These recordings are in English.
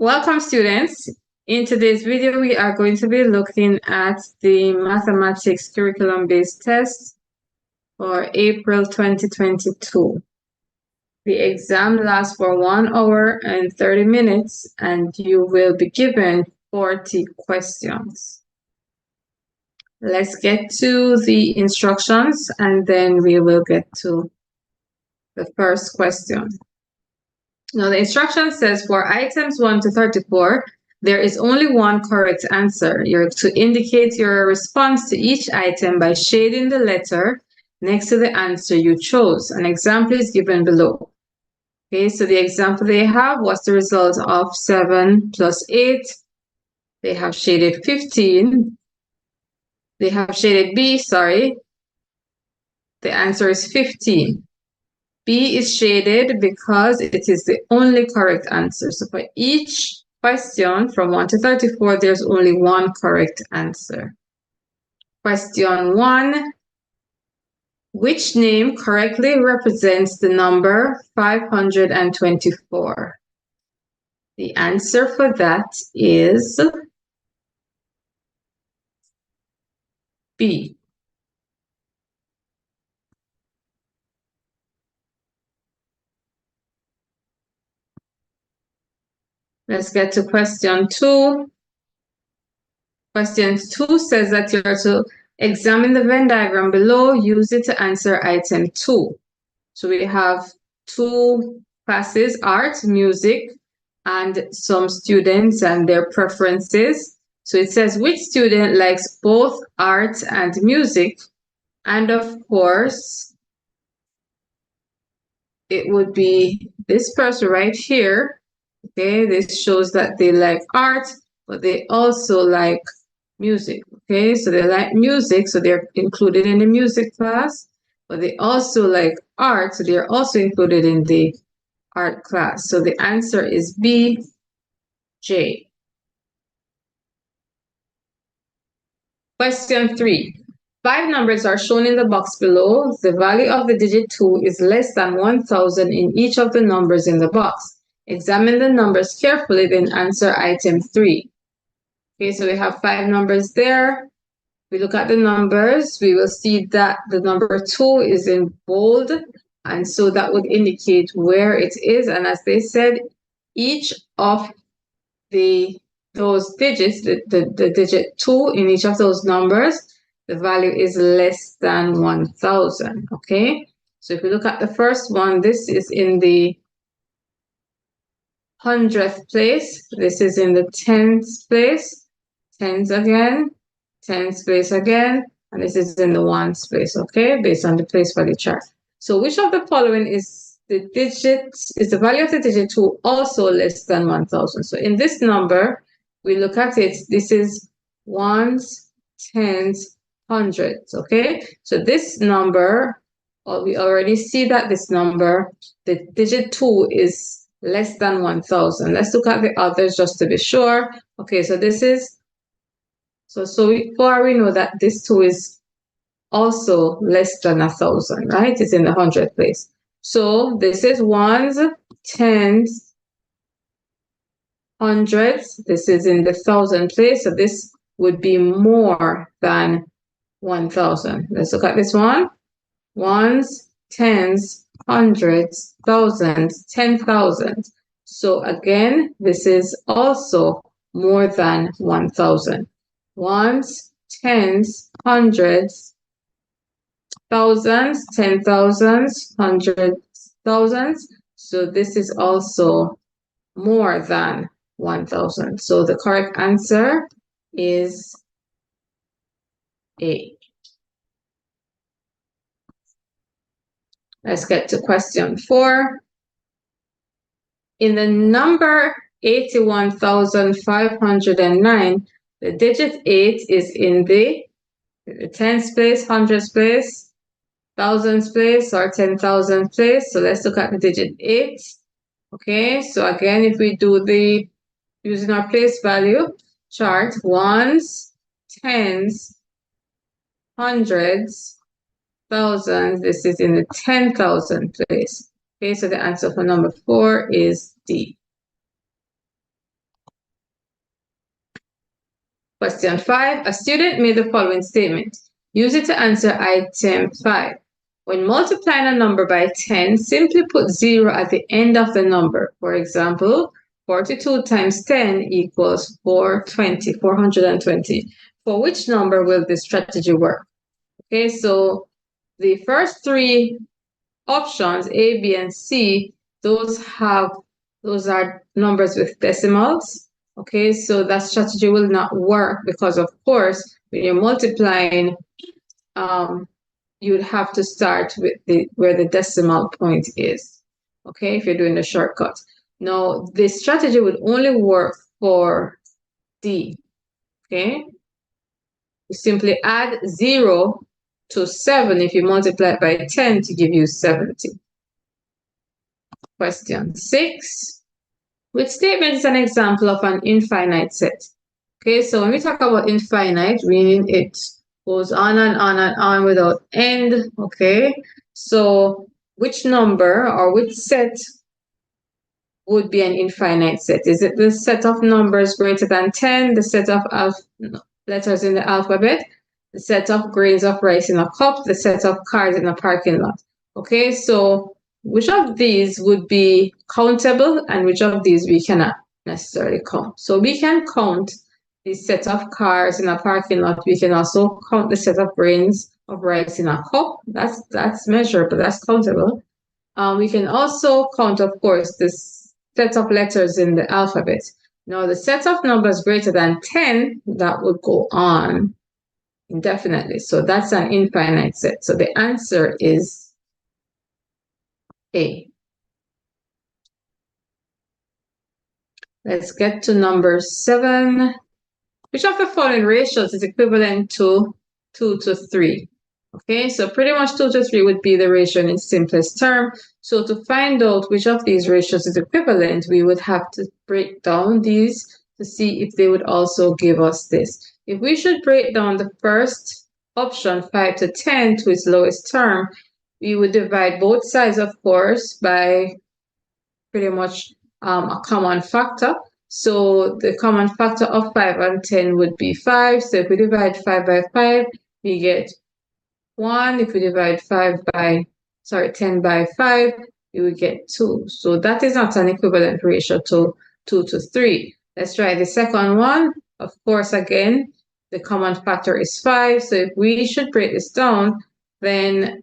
Welcome, students. In today's video, we are going to be looking at the mathematics curriculum-based test for April 2022. The exam lasts for 1 hour and 30 minutes, and you will be given 40 questions. Let's get to the instructions, and then we will get to the first question. Now, the instruction says for items 1 to 34, there is only one correct answer. You're to indicate your response to each item by shading the letter next to the answer you chose. An example is given below. Okay, so the example they have was the result of 7 plus 8. They have shaded 15. They have shaded B, sorry. The answer is 15. B is shaded because it is the only correct answer. So for each question from 1 to 34, there's only one correct answer. Question 1. Which name correctly represents the number 524? The answer for that is B. Let's get to question 2. Question 2 says that you're to examine the Venn diagram below, use it to answer item 2. So we have 2 classes, art, music, and some students and their preferences. So it says which student likes both art and music, and of course it would be this person right here. Okay, this shows that they like art, but they also like music. Okay, so they like music, so they're included in the music class, but they also like art, so they're also included in the art class. So the answer is B, J. Question 3. 5 numbers are shown in the box below. The value of the digit 2 is less than 1,000 in each of the numbers in the box. Examine the numbers carefully, then answer item 3. Okay, so we have 5 numbers there. We look at the numbers, we will see that the number 2 is in bold, and so that would indicate where it is. And as they said, each of those digits, the digit 2 in each of those numbers, the value is less than 1,000. Okay, so if we look at the first one, this is in the 100th place. This is in the 10th place. Tens again, 10th place again, and this is in the ones place, okay, based on the place value chart. So which of the following is the value of the digit 2 also less than 1,000? So in this number, we look at it, this is ones, tens, hundreds, okay? So this number, we already see that this number, the digit 2 is less than 1,000. Let's look at the others just to be sure. Okay, so this is, so far we know that this 2 is also less than 1,000, right? It's in the 100th place. So this is ones, tens, hundreds. This is in the 1,000 place. So this would be more than 1,000. Let's look at this one. Ones, tens, hundreds, thousands, 10,000. So again, this is also more than 1,000. Ones, tens, hundreds, thousands, 10,000s, hundreds, thousands. So this is also more than 1,000. So the correct answer is A. Let's get to question 4. In the number 81,509, the digit 8 is in the 10th place, 100th place, 1,000th place, or 10,000th place. So let's look at the digit 8. Okay, so again, if we do using our place value chart, ones, tens, hundreds, thousands, this is in the 10,000 place. Okay, so the answer for number 4 is D. Question 5. A student made the following statement. Use it to answer item 5. When multiplying a number by 10, simply put 0 at the end of the number. For example, 42 times 10 equals 420. For which number will this strategy work? Okay, so the first three options, A, B, and C, those are numbers with decimals. Okay, so that strategy will not work because, of course, when you're multiplying, you'd have to start with where the decimal point is. Okay, if you're doing the shortcut. Now, this strategy would only work for D. Okay, you simply add 0 to 7 if you multiply it by 10 to give you 70. Question 6. Which statement is an example of an infinite set? Okay, so when we talk about infinite, meaning it goes on and on and on without end. Okay, so which number or which set would be an infinite set? Is it the set of numbers greater than 10, the set of letters in the alphabet, the set of grains of rice in a cup, the set of cars in a parking lot? Okay, so which of these would be countable and which of these we cannot necessarily count? So we can count the set of cars in a parking lot. We can also count the set of grains of rice in a cup. That's measurable, that's countable. We can also count, of course, this set of letters in the alphabet. Now, the set of numbers greater than 10, that would go on indefinitely. So that's an infinite set. So the answer is A. Let's get to number 7. Which of the following ratios is equivalent to 2 to 3? Okay, so pretty much 2 to 3 would be the ratio in its simplest term. So to find out which of these ratios is equivalent, we would have to break down these to see if they would also give us this. If we should break down the first option, 5 to 10, to its lowest term, we would divide both sides, of course, by pretty much a common factor. So the common factor of 5 and 10 would be 5. So if we divide 5 by 5, we get 1. If we divide 10 by 5, we would get 2. So that is not an equivalent ratio to 2 to 3. Let's try the second one. Of course, again, the common factor is 5. So if we should break this down, then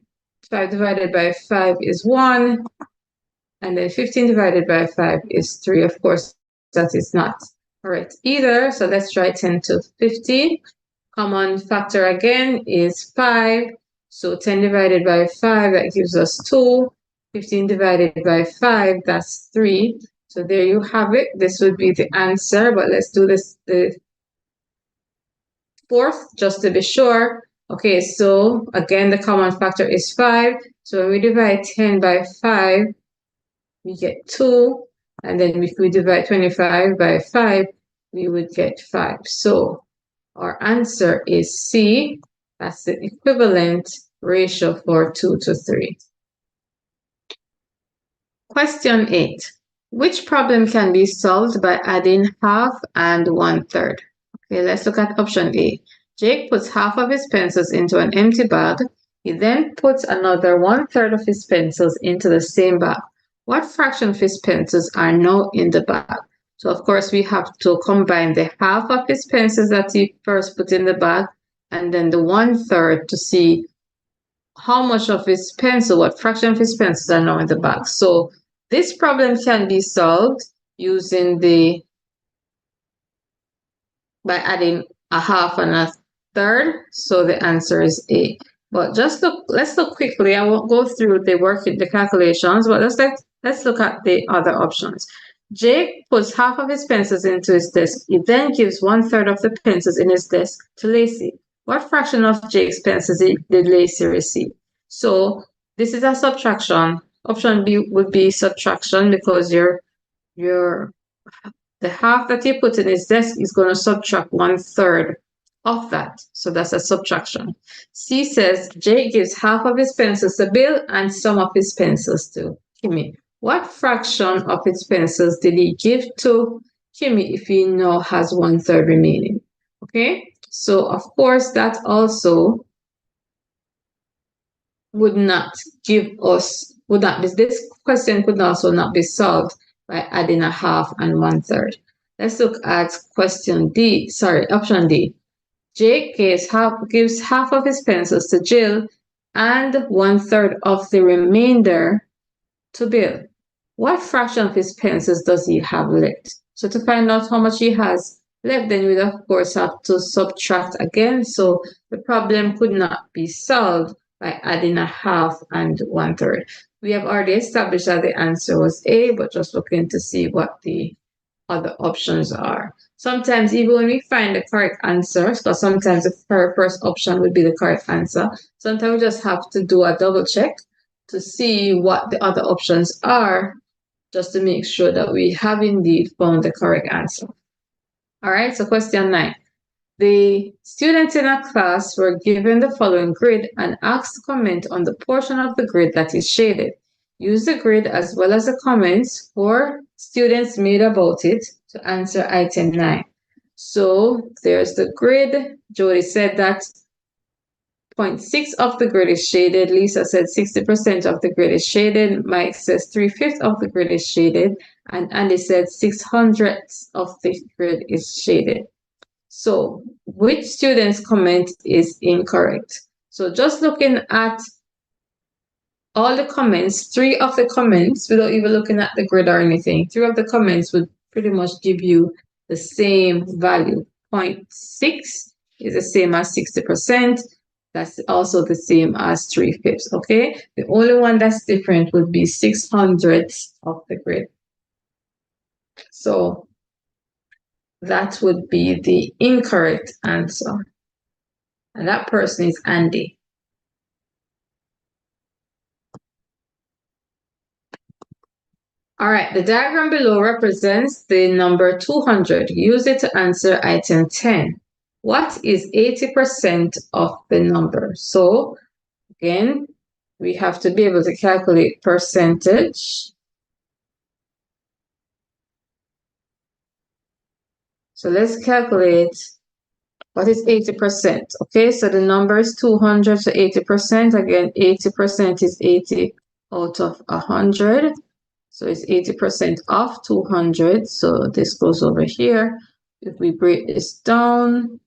5 divided by 5 is 1. And then 15 divided by 5 is 3. Of course, that is not correct either. So let's try 10 to 50. Common factor again is 5. So 10 divided by 5, that gives us 2. 15 divided by 5, that's 3. So there you have it. This would be the answer, but let's do this the fourth just to be sure. Okay, so again, the common factor is 5. So when we divide 10 by 5, we get 2. And then if we divide 25 by 5, we would get 5. So our answer is C. That's the equivalent ratio for 2 to 3. Question 8. Which problem can be solved by adding half and 1/3? Okay, let's look at option A. Jake puts half of his pencils into an empty bag. He then puts another 1/3 of his pencils into the same bag. What fraction of his pencils are now in the bag? So, of course, we have to combine the half of his pencils that he first put in the bag and then the 1/3 to see how much of his pencil, what fraction of his pencils are now in the bag. So this problem can be solved using by adding a half and a third. So the answer is A. But let's look quickly. I won't go through the calculations, but let's look at the other options. Jake puts half of his pencils into his desk. He then gives 1/3 of the pencils in his desk to Lacey. What fraction of Jake's pencils did Lacey receive? So this is a subtraction. Option B would be subtraction because the half that he put in his desk is going to subtract 1/3 of that. So that's a subtraction. C says Jake gives half of his pencils to Bill and some of his pencils to Kimmy. What fraction of his pencils did he give to Kimmy if he now has 1/3 remaining? Okay, so of course that also would not give us, would not, this question could also not be solved by adding a half and 1/3. Let's look at question D, sorry, option D. Jake gives half of his pencils to Jill and 1/3 of the remainder to Bill. What fraction of his pencils does he have left? So to find out how much he has left, then we'd of course have to subtract again. So the problem could not be solved by adding a half and 1/3. We have already established that the answer was A, but just looking to see what the other options are. Sometimes even when we find the correct answer, because sometimes the first option would be the correct answer, sometimes we just have to do a double check to see what the other options are, just to make sure that we have indeed found the correct answer. All right, so question 9. The students in a class were given the following grid and asked to comment on the portion of the grid that is shaded. Use the grid as well as the comments for students made about it to answer item 9. So there's the grid. Jody said that 0.6 of the grid is shaded. Lisa said 60% of the grid is shaded. Mike says 3/5 of the grid is shaded. And Andy said 6/100 of the grid is shaded. So which student's comment is incorrect? So just looking at all the comments, 3 of the comments, without even looking at the grid or anything, 3 of the comments would pretty much give you the same value. 0.6 is the same as 60%. That's also the same as 3/5, okay? The only one that's different would be 6/100 of the grid. So that would be the incorrect answer. And that person is Andy. All right, the diagram below represents the number 200. Use it to answer item 10. What is 80% of the number? So again, we have to be able to calculate percentage. So let's calculate what is 80%. Okay, so the number is 200, so 80%. Again, 80% is 80 out of 100. So it's 80% of 200. So this goes over here. If we break this down,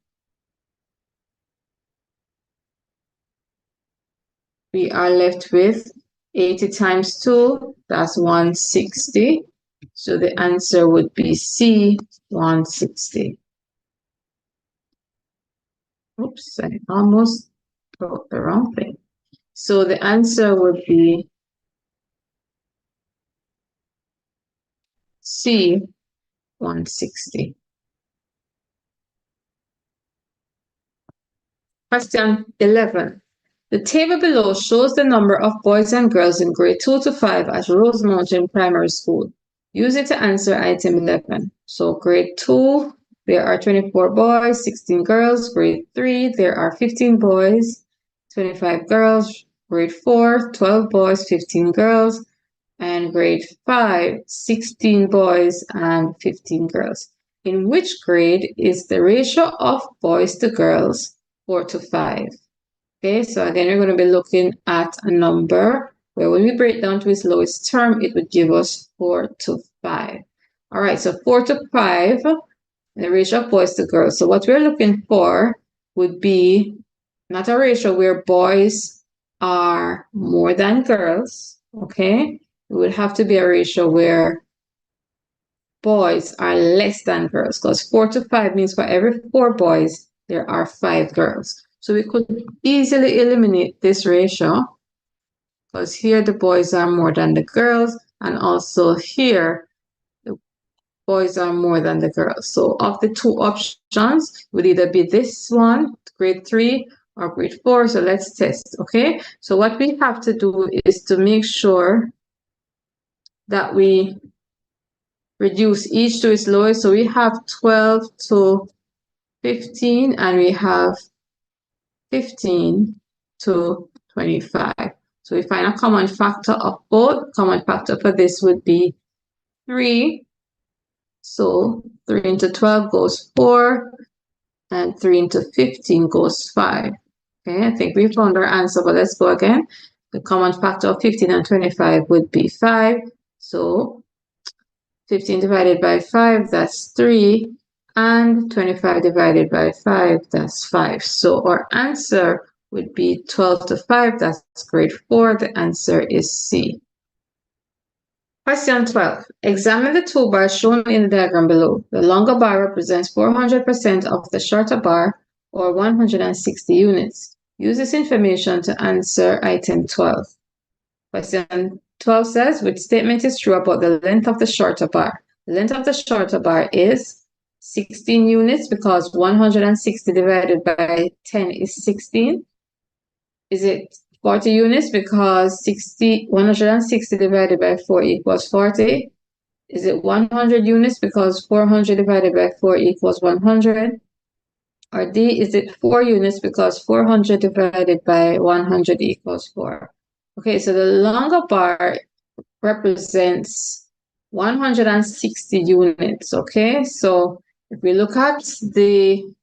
we are left with 80 times 2, that's 160. So the answer would be C, 160. Oops, I almost wrote the wrong thing. So the answer would be C, 160. Question 11. The table below shows the number of boys and girls in grade 2 to 5 at Rose Mountain Primary School. Use it to answer item 11. So grade 2, there are 24 boys, 16 girls. Grade 3, there are 15 boys, 25 girls. Grade 4, 12 boys, 15 girls. And grade 5, 16 boys and 15 girls. In which grade is the ratio of boys to girls 4 to 5? Okay, so again, we're going to be looking at a number where when we break down to its lowest term, it would give us 4 to 5. All right, so 4 to 5, the ratio of boys to girls. So what we're looking for would be not a ratio where boys are more than girls, okay? It would have to be a ratio where boys are less than girls, because 4 to 5 means for every 4 boys, there are 5 girls. So we could easily eliminate this ratio, because here the boys are more than the girls, and also here the boys are more than the girls. So of the 2 options, it would either be this one, grade 3, or grade 4. So let's test, okay? So what we have to do is to make sure that we reduce each to its lowest. So we have 12 to 15, and we have 15 to 25. So we find a common factor of both. Common factor for this would be 3. So 3 into 12 goes 4. And 3 into 15 goes 5. Okay, I think we found our answer, but let's go again. The common factor of 15 and 25 would be 5. So 15 divided by 5, that's 3. And 25 divided by 5, that's 5. So our answer would be 12 to 5. That's grade 4. The answer is C. Question 12. Examine the two bars shown in the diagram below. The longer bar represents 400% of the shorter bar, or 160 units. Use this information to answer item 12. Question 12 says, which statement is true about the length of the shorter bar? The length of the shorter bar is 16 units because 160 divided by 10 is 16. Is it 40 units because 160 divided by 4 equals 40? Is it 100 units because 400 divided by 4 equals 100? Or D, is it 4 units because 400 divided by 100 equals 4? Okay, so the longer bar represents 160 units, okay? So if we look at the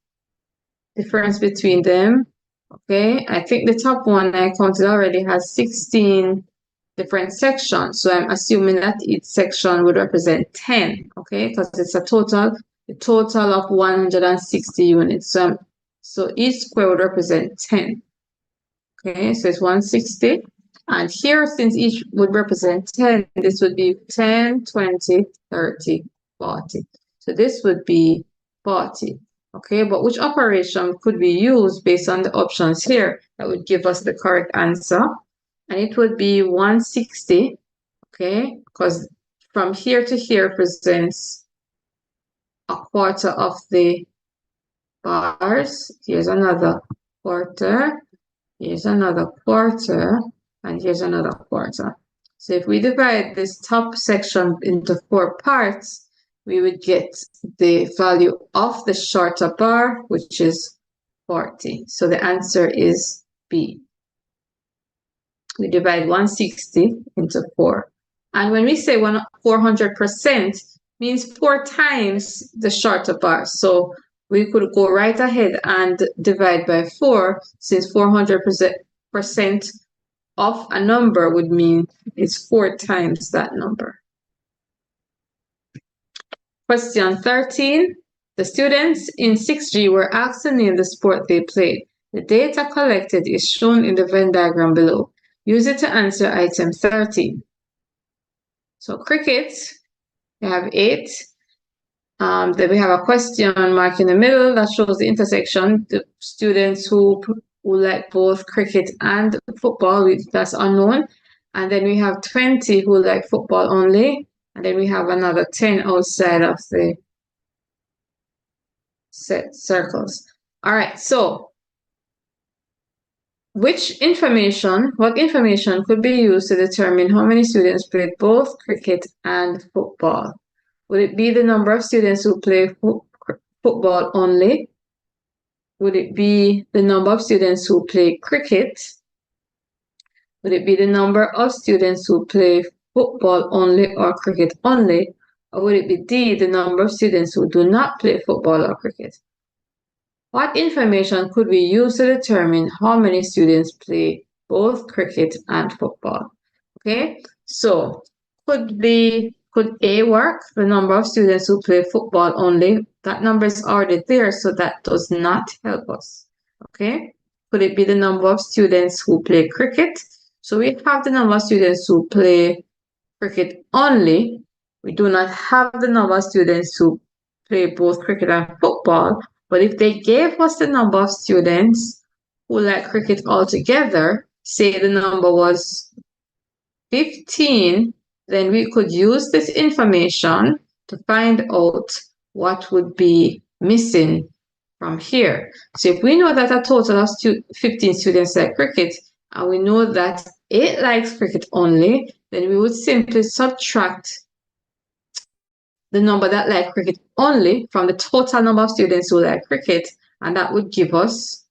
difference between them, okay, I think the top one I counted already has 16 different sections. So I'm assuming that each section would represent 10, okay, because it's a total of 160 units. So each square would represent 10. Okay, so it's 160. And here, since each would represent 10, this would be 10, 20, 30, 40. So this would be 40. Okay, but which operation could we use based on the options here that would give us the correct answer? And it would be 160, okay, because from here to here represents a quarter of the bars. Here's another quarter, here's another quarter, and here's another quarter. So if we divide this top section into 4 parts, we would get the value of the shorter bar, which is 40. So the answer is B. We divide 160 into 4. And when we say 400%, means 4 times the shorter bar. So we could go right ahead and divide by 4, since 400% of a number would mean it's 4 times that number. Question 13. The students in 6G were asked to name the sport they played. The data collected is shown in the Venn diagram below. Use it to answer item 13. So cricket, we have 8. Then we have a question mark in the middle that shows the intersection. The students who like both cricket and football, that's unknown. And then we have 20 who like football only. And then we have another 10 outside of the set circles. All right, so what information could be used to determine how many students played both cricket and football? Would it be the number of students who play football only? Would it be the number of students who play cricket? Would it be the number of students who play football only or cricket only? Or would it be D, the number of students who do not play football or cricket? What information could we use to determine how many students play both cricket and football? Okay, so could A work, the number of students who play football only? That number is already there, so that does not help us. Okay, could it be the number of students who play cricket? So we have the number of students who play cricket only. We do not have the number of students who play both cricket and football. But if they gave us the number of students who like cricket altogether, say the number was 15, then we could use this information to find out what would be missing from here. So if we know that a total of 15 students like cricket, and we know that 8 likes cricket only, then we would simply subtract the number that like cricket only from the total number of students who like cricket, and that would give us,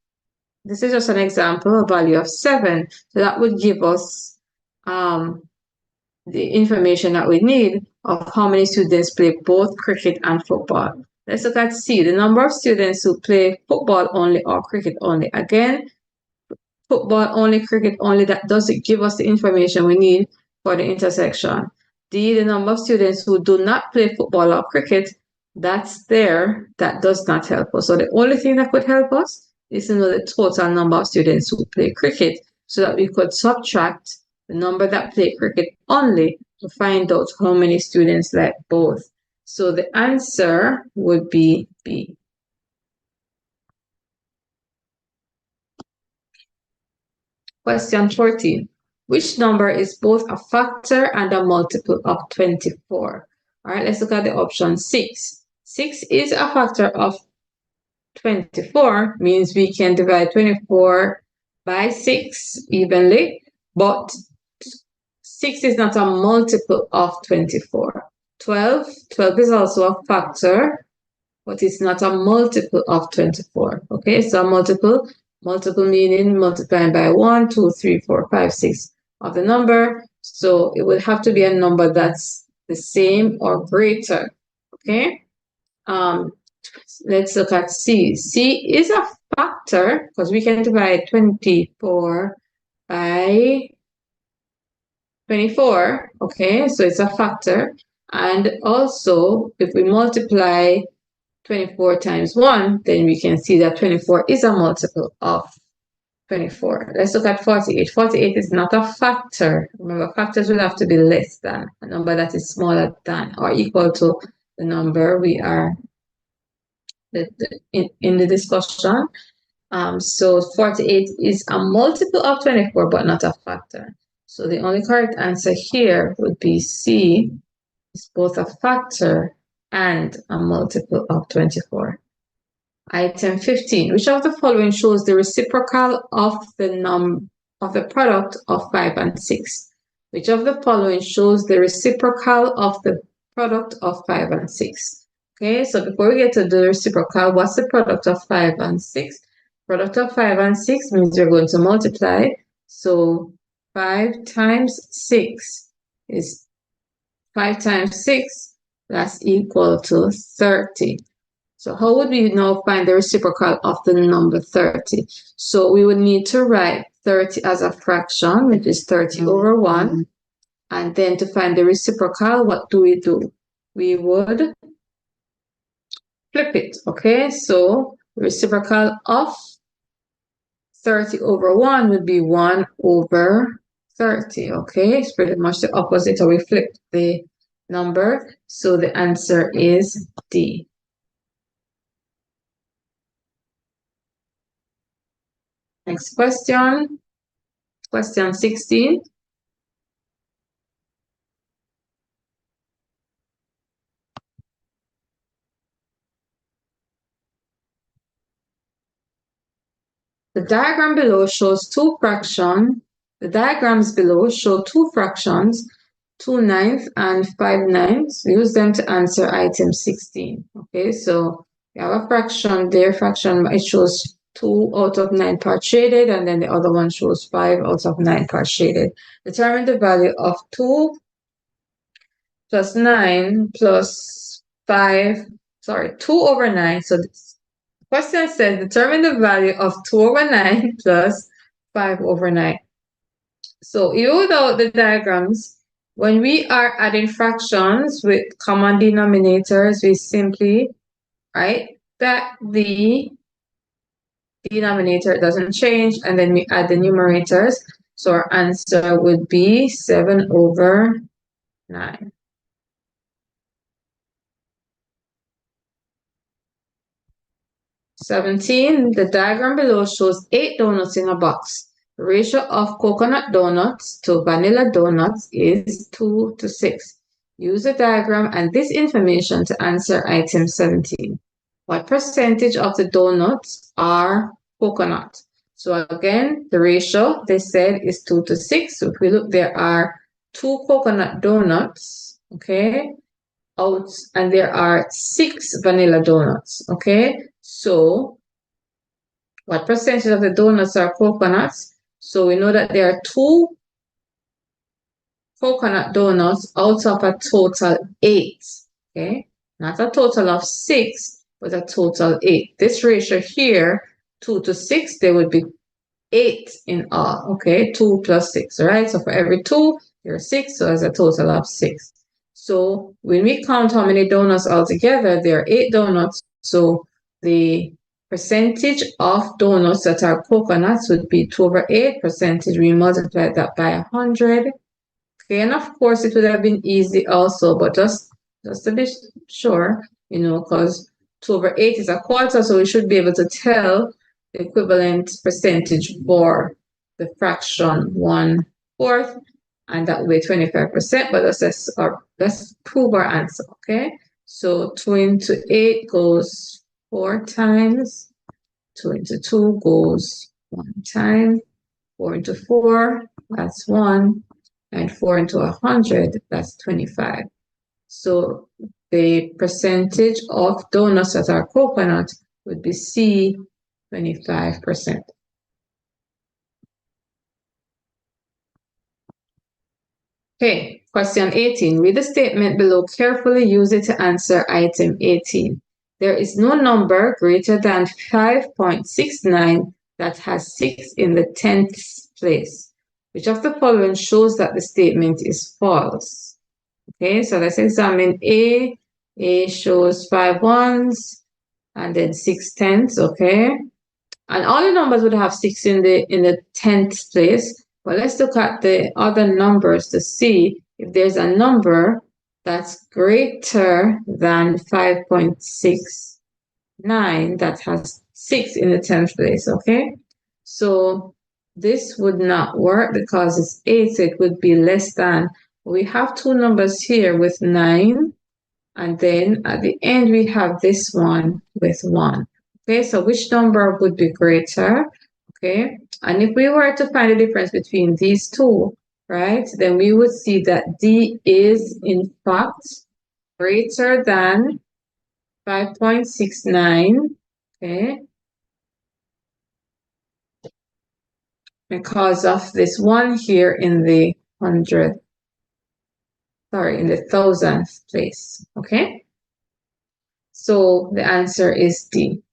this is just an example, a value of 7. So that would give us the information that we need of how many students play both cricket and football. Let's look at C, the number of students who play football only or cricket only. Again, football only, cricket only, that doesn't give us the information we need for the intersection. D, the number of students who do not play football or cricket, that's there, that does not help us. So the only thing that could help us is to know the total number of students who play cricket so that we could subtract the number that play cricket only to find out how many students like both. So the answer would be B. Question 14. Which number is both a factor and a multiple of 24? All right, let's look at the option 6. 6 is a factor of 24, means we can divide 24 by 6 evenly, but 6 is not a multiple of 24. 12 is also a factor, but it's not a multiple of 24. Okay, so a multiple meaning multiplying by 1, 2, 3, 4, 5, 6 of the number. So it would have to be a number that's the same or greater. Okay. Let's look at C. C is a factor because we can divide 24 by 24. Okay, so it's a factor. And also, if we multiply 24 times 1, then we can see that 24 is a multiple of 24. Let's look at 48. 48 is not a factor. Remember, factors will have to be less than a number that is smaller than or equal to the number we are in the discussion. So 48 is a multiple of 24, but not a factor. So the only correct answer here would be C, is both a factor and a multiple of 24. Item 15. Which of the following shows the reciprocal of the product of 5 and 6? Which of the following shows the reciprocal of the product of 5 and 6? Okay, so before we get to the reciprocal, what's the product of 5 and 6? Product of 5 and 6 means we're going to multiply. So 5 times 6 is 5 times 6, that's equal to 30. So how would we now find the reciprocal of the number 30? So we would need to write 30 as a fraction, which is 30 over 1. And then to find the reciprocal, what do? We would flip it, okay? So reciprocal of 30 over 1 would be 1 over 30, okay? It's pretty much the opposite, or we flip the number. So the answer is D. Next question, question 16. The diagram below shows two fractions. The diagrams below show two fractions, 2/9 and 5/9. Use them to answer item 16. Okay, so we have a fraction there, it shows 2 out of 9 part shaded, and then the other one shows 5 out of 9 part shaded. Determine the value of 2 plus 9 plus 5, 2 over 9. So this question says determine the value of 2 over 9 plus 5 over 9. So even without the diagrams, when we are adding fractions with common denominators, we simply write that the denominator doesn't change, and then we add the numerators. So our answer would be 7 over 9. The diagram below shows 8 donuts in a box. The ratio of coconut donuts to vanilla donuts is 2 to 6. Use the diagram and this information to answer item 17. What percentage of the donuts are coconut? So again, the ratio, they said, is 2 to 6. So if we look, there are 2 coconut donuts, okay, out, and there are 6 vanilla donuts, okay? So what percentage of the donuts are coconuts? So we know that there are 2 coconut donuts out of a total 8, okay? Not a total of 6, was a total 8. This ratio here, 2 to 6, there would be 8 in all, okay? 2 plus 6, right? So for every 2, there's 6, so there's a total of 6. So when we count how many donuts altogether, there are 8 donuts. So the percentage of donuts that are coconuts would be 2 over 8 percentage. We multiply that by 100. Okay, and of course it would have been easy also, but just to be sure, because 2 over 8 is a quarter, so we should be able to tell the equivalent percentage for the fraction 1/4, and that will be 25%, but let's prove our answer, okay? So 2 into 8 goes 4 times, 2 into 2 goes 1 time, 4 into 4, that's 1, and 4 into 100, that's 25. So the percentage of donuts that are coconut would be C, 25%. Okay, question 18. Read the statement below carefully. Use it to answer item 18. There is no number greater than 5.69 that has 6 in the 10th place. Which of the following shows that the statement is false? Okay, so let's examine A. A shows 5 ones and then 6 tenths, okay? And all the numbers would have 6 in the 10th place. But let's look at the other numbers to see if there's a number that's greater than 5.69 that has 6 in the 10th place, okay? So this would not work because it's 8, so it would be less than. We have two numbers here with 9, and then at the end we have this one with 1. Okay, so which number would be greater? Okay, and if we were to find the difference between these two, right, then we would see that D is in fact greater than 5.69, okay, because of this one here in the in the 1000th place, okay? So the answer is D.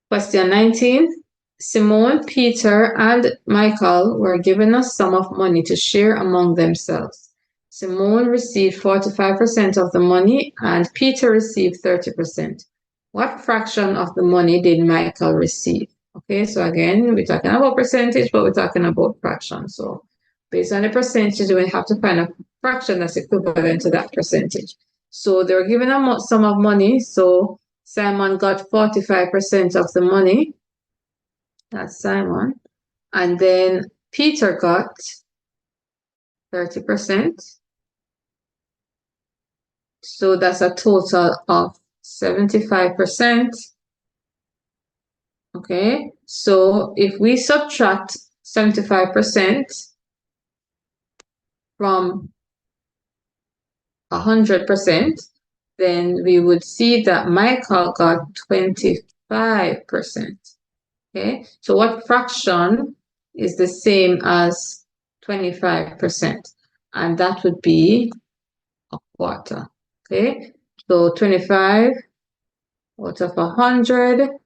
Question 19. Simone, Peter, and Michael were given a sum of money to share among themselves. Simone received 45% of the money and Peter received 30%. What fraction of the money did Michael receive? Okay, so again, we're talking about percentage, but we're talking about fraction. So based on the percentage, we have to find a fraction that's equivalent to that percentage. So they were given a sum of money, so Simon got 45% of the money. That's Simon. And then Peter got 30%. So that's a total of 75%. Okay, so if we subtract 75% from 100%, then we would see that Michael got 25%. Okay, so what fraction is the same as 25%? And that would be a quarter. Okay, so 25 out of 100,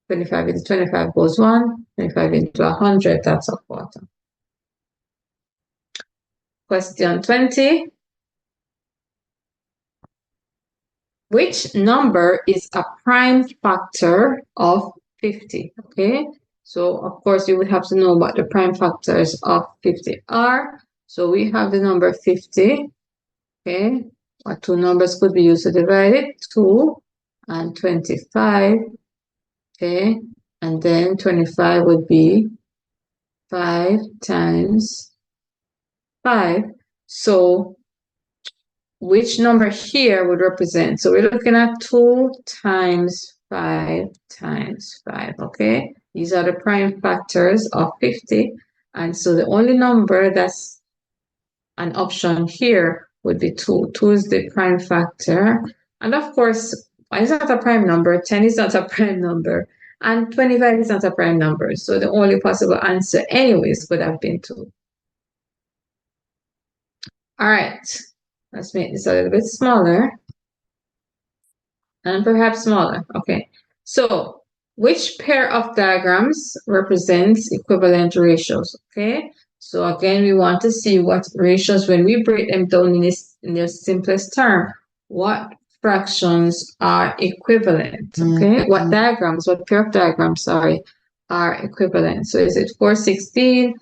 25 into 25 goes 1, 25 into 100, that's a quarter. Question 20. Which number is a prime factor of 50? Okay, so of course you would have to know what the prime factors of 50 are. So we have the number 50. Okay, what two numbers could be used to divide it? 2 and 25. Okay, and then 25 would be 5 times 5. So which number here would represent? So we're looking at 2 times 5 times 5, okay? These are the prime factors of 50. And so the only number that's an option here would be 2. 2 is the prime factor. And of course, it's not a prime number. 10 is not a prime number. And 25 is not a prime number. So the only possible answer anyways would have been 2. All right, let's make this a little bit smaller. And perhaps smaller. Okay. So which pair of diagrams represents equivalent ratios? Okay. So again, we want to see what ratios, when we break them down in their simplest term, what fractions are equivalent. Okay. What diagrams, what pair of diagrams, sorry, are equivalent. So is it 416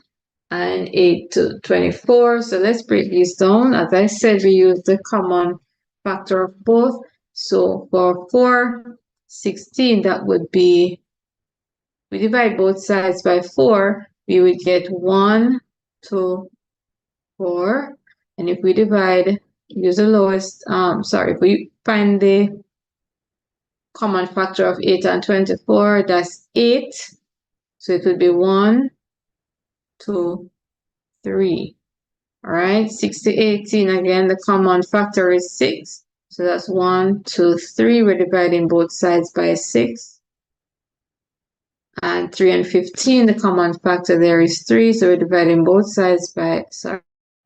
and 8 to 24? So let's break these down. As I said, we use the common factor of both. So for 416, that would be, we divide both sides by 4, we would get 1, 2, 4. And if we divide, use the lowest, if we find the common factor of 8 and 24, that's 8. So it would be 1, 2, 3. All right, 6 to 18, again, the common factor is 6. So that's 1, 2, 3. We're dividing both sides by 6. And 3 and 15, the common factor there is 3. So we're dividing both sides by,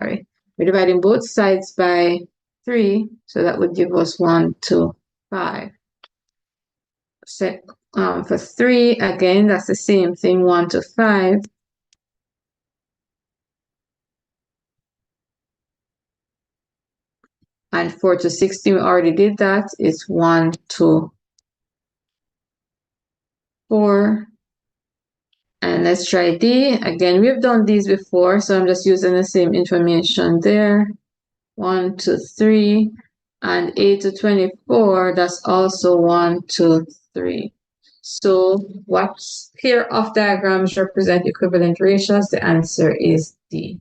we're dividing both sides by 3. So that would give us 1, 2, 5. So, for 3, again, that's the same thing, 1 to 5. And 4 to 16, we already did that. It's 1, 2, 4. And let's try D. Again, we've done these before, so I'm just using the same information there. 1, 2, 3. And 8 to 24, that's also 1, 2, 3. So what pair of diagrams represent equivalent ratios? The answer is D.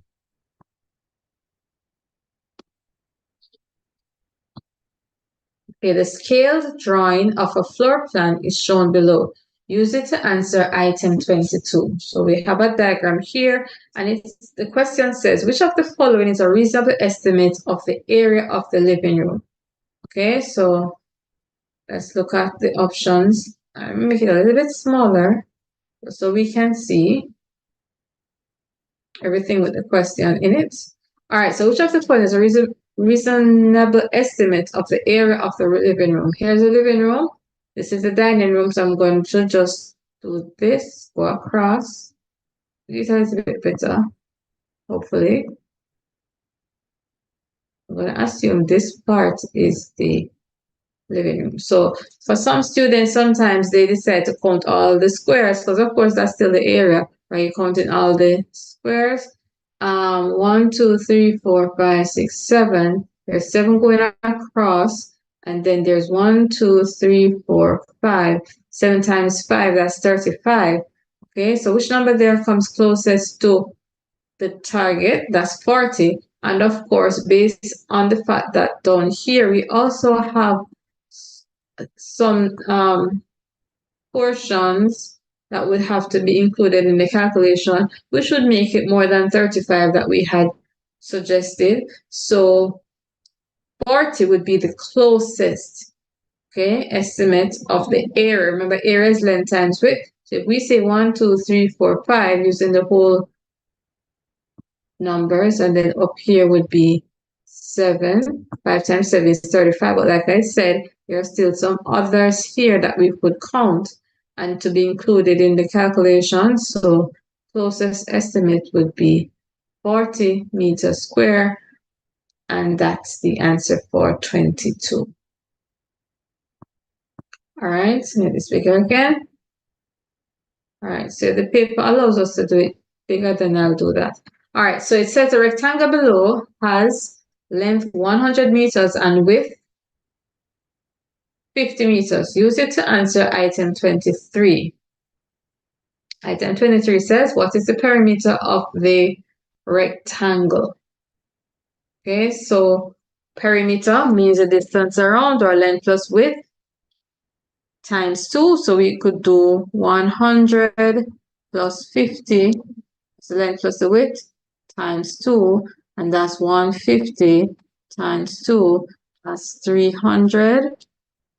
Okay, the scaled drawing of a floor plan is shown below. Use it to answer item 22. So we have a diagram here, and the question says, which of the following is a reasonable estimate of the area of the living room? Okay, so let's look at the options. I'm make it a little bit smaller so we can see everything with the question in it. All right, so which of the following is a reasonable estimate of the area of the living room? Here's the living room. This is the dining room, so I'm going to just do this, go across. This is a bit better, hopefully. I'm going to assume this part is the living room. So for some students, sometimes they decide to count all the squares, because of course that's still the area, right? You're counting all the squares. 1, 2, 3, 4, 5, 6, 7. There's 7 going across, and then there's 1, 2, 3, 4, 5. 7 times 5, that's 35. Okay, so which number there comes closest to the target? That's 40. And of course, based on the fact that down here we also have some portions that would have to be included in the calculation, which would make it more than 35 that we had suggested. So 40 would be the closest, okay, estimate of the area. Remember, area is length times width. So if we say 1, 2, 3, 4, 5, using the whole numbers, and then up here would be 7. 5 times 7 is 35. But like I said, there are still some others here that we could count and to be included in the calculation. So closest estimate would be 40 meters square, and that's the answer for 22. All right, so make this bigger again. All right, so the paper allows us to do it bigger, then I'll do that. All right, so it says the rectangle below has length 100 meters and width 50 meters. Use it to answer item 23. Item 23 says, what is the perimeter of the rectangle? Okay, so perimeter means the distance around, or length plus width, times 2. So we could do 100 plus 50, so length plus the width, times 2, and that's 150 times 2, that's 300.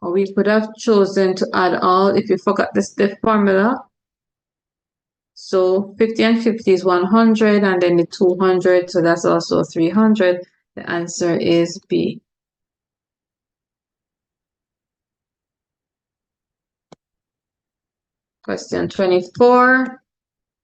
Or we could have chosen to add all if you forgot the formula. So 50 and 50 is 100, and then the 200, so that's also 300. The answer is B. Question 24.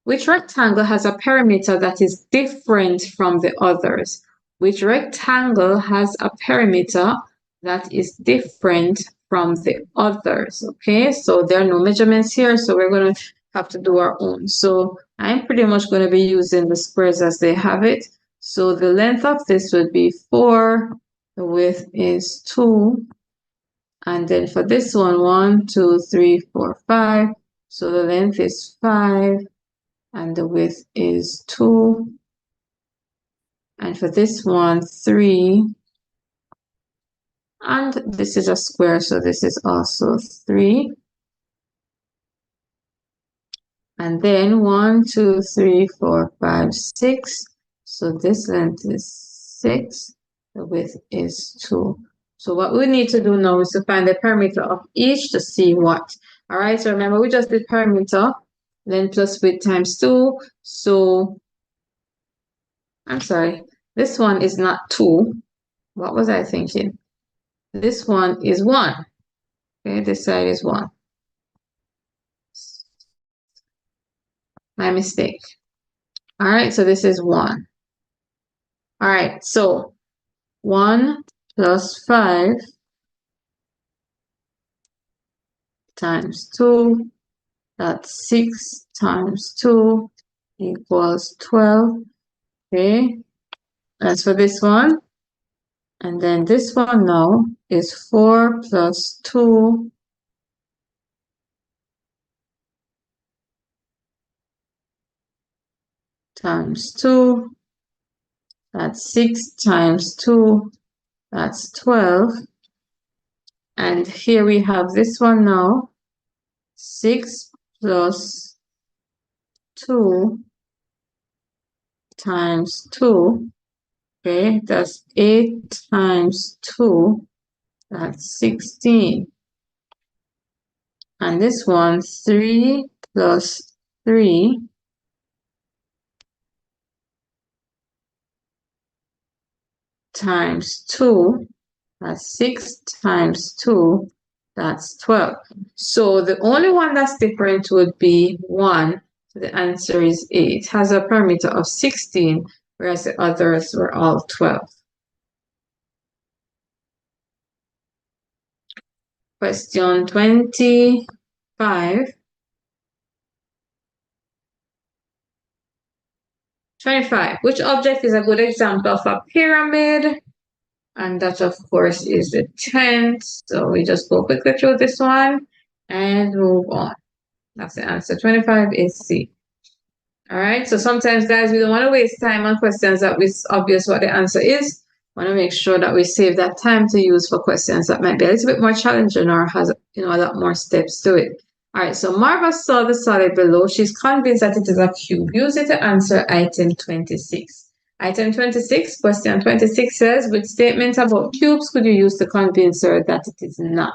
Which rectangle has a perimeter that is different from the others? Which rectangle has a perimeter that is different from the others? Okay, so there are no measurements here, so we're going to have to do our own. So I'm pretty much going to be using the squares as they have it. So the length of this would be 4, the width is 2, and then for this one, 1, 2, 3, 4, 5. So the length is 5. And the width is 2. And for this one, 3. And this is a square, so this is also 3. And then 1, 2, 3, 4, 5, 6. So this length is 6. The width is 2. So what we need to do now is to find the perimeter of each to see what. All right, so remember we just did perimeter, length plus width times 2. So I'm sorry, this one is not 2. What was I thinking? This one is 1. Okay, this side is 1. My mistake. All right, so this is 1. All right, so 1 plus 5 times 2, that's 6 times 2 equals 12. Okay, that's for this one. And then this one now is 4 plus 2 times 2. That's 6 times 2. That's 12. And here we have this one now. 6 plus 2 times 2. Okay, that's 8 times 2. That's 16. And this one, 3 plus 3 times 2. That's 6 times 2. That's 12. So the only one that's different would be 1. So the answer is A. It has a perimeter of 16, whereas the others were all 12. Question 25. 25. Which object is a good example of a pyramid? And that, of course, is the tent. So we just go quickly through this one and move on. That's the answer. 25 is C. All right. So sometimes, guys, we don't want to waste time on questions that it's obvious what the answer is. We want to make sure that we save that time to use for questions that might be a little bit more challenging or has, a lot more steps to it. All right. So Marva saw the solid below. She's convinced that it is a cube. Use it to answer item 26. Item 26, question 26 says, which statement about cubes could you use to convince her that it is not?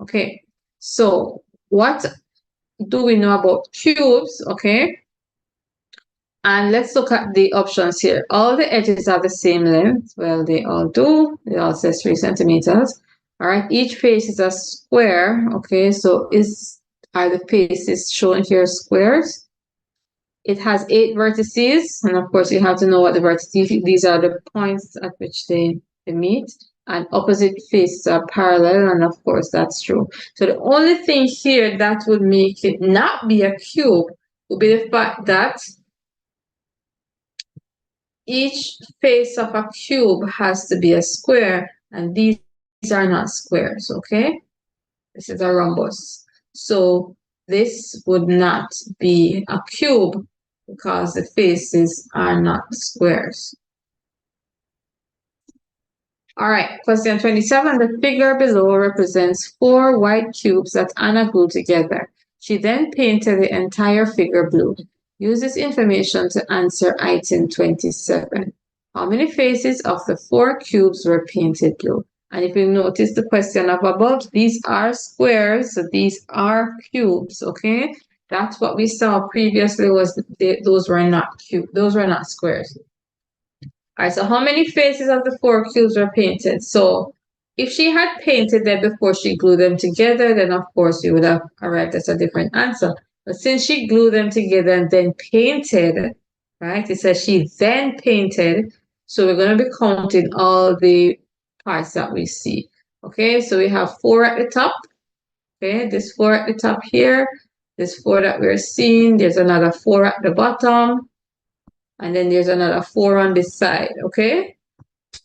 Okay. So what do we know about cubes? Okay. And let's look at the options here. All the edges are the same length. Well, they all do. It all says 3 centimeters. All right. Each face is a square. Okay. So are the faces shown here squares? It has 8 vertices. And of course, you have to know what the vertices, these are the points at which they meet. And opposite faces are parallel. And of course, that's true. So the only thing here that would make it not be a cube would be the fact that each face of a cube has to be a square, and these are not squares, okay? This is a rhombus. So this would not be a cube because the faces are not squares. All right, question 27. The figure below represents 4 white cubes that Anna glued together. She then painted the entire figure blue. Use this information to answer item 27. How many faces of the 4 cubes were painted blue? And if you notice the question up above, these are squares, so these are cubes, okay? That's what we saw previously was those were not cubes, those were not squares. All right, so how many faces of the 4 cubes were painted? So if she had painted them before she glued them together, then of course you would have arrived at a different answer. But since she glued them together and then painted, right? It says she then painted. So we're going to be counting all the parts that we see. Okay, so we have 4 at the top. Okay, this 4 at the top here. This 4 that we're seeing. There's another 4 at the bottom. And then there's another 4 on this side. Okay.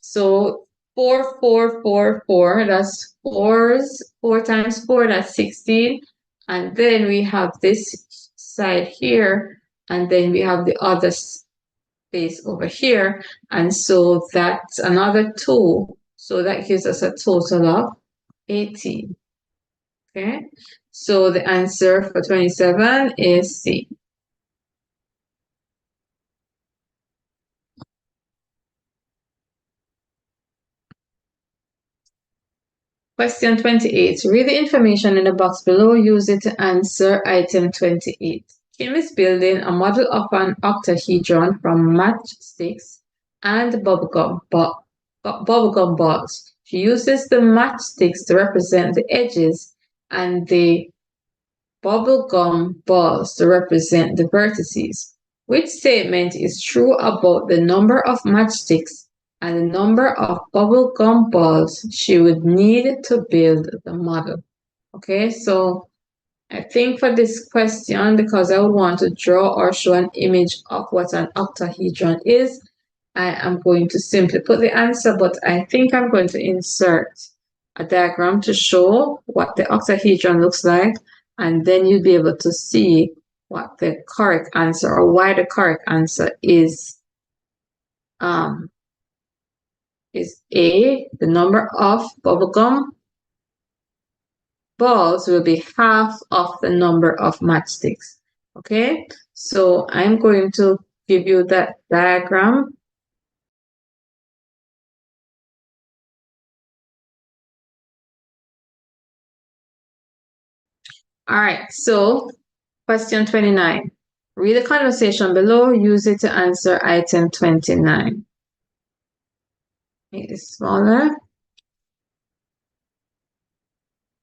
So 4, 4, 4, 4, that's 4 times 4, that's 16. And then we have this side here, and then we have the other space over here. And so that's another 2. So that gives us a total of 18. Okay, so the answer for 27 is C. Question 28. Read the information in the box below. Use it to answer item 28. Kim is building a model of an octahedron from matchsticks and bubblegum balls. She uses the matchsticks to represent the edges and the bubblegum balls to represent the vertices. Which statement is true about the number of matchsticks and the number of bubblegum balls she would need to build the model? Okay, so I think for this question, because I would want to draw or show an image of what an octahedron is, I am going to simply put the answer, but I think I'm going to insert a diagram to show what the octahedron looks like, and then you'll be able to see what the correct answer, or why the correct answer is A, the number of bubblegum balls will be half of the number of matchsticks. Okay, so I'm going to give you that diagram. All right, so question 29. Read the conversation below. Use it to answer item 29. Make it smaller.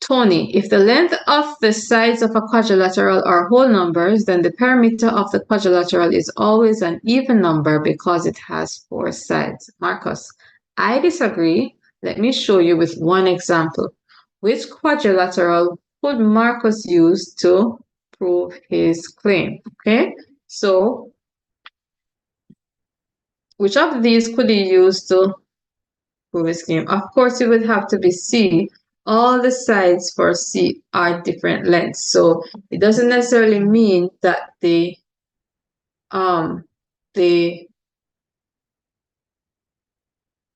Tony, if the length of the sides of a quadrilateral are whole numbers, then the perimeter of the quadrilateral is always an even number because it has 4 sides. Marcus, I disagree. Let me show you with one example. Which quadrilateral would Marcus use to prove his claim? Okay, so which of these could he use to prove his claim? Of course, it would have to be C. All the sides for C are different lengths, so it doesn't necessarily mean that the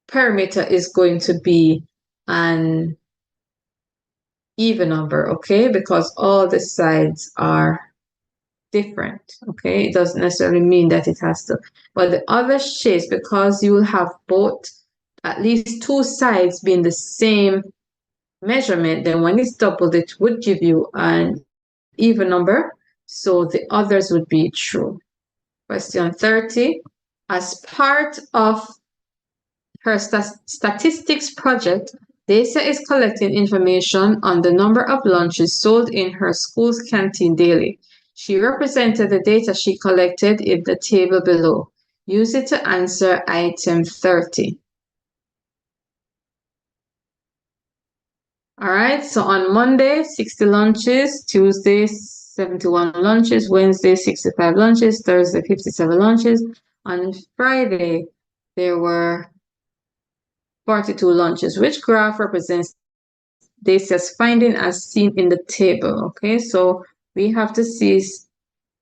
perimeter is going to be an even number, okay? Because all the sides are different, okay? It doesn't necessarily mean that it has to. But the other shapes, because you will have both, at least 2 sides being the same measurement, then when it's doubled, it would give you an even number. So the others would be true. Question 30. As part of her statistics project, Dacia is collecting information on the number of lunches sold in her school's canteen daily. She represented the data she collected in the table below. Use it to answer item 30. All right, so on Monday, 60 lunches, Tuesday, 71 lunches, Wednesday, 65 lunches, Thursday, 57 lunches. On Friday, there were 42 lunches. Which graph represents Dacia's finding as seen in the table? Okay, so we have to see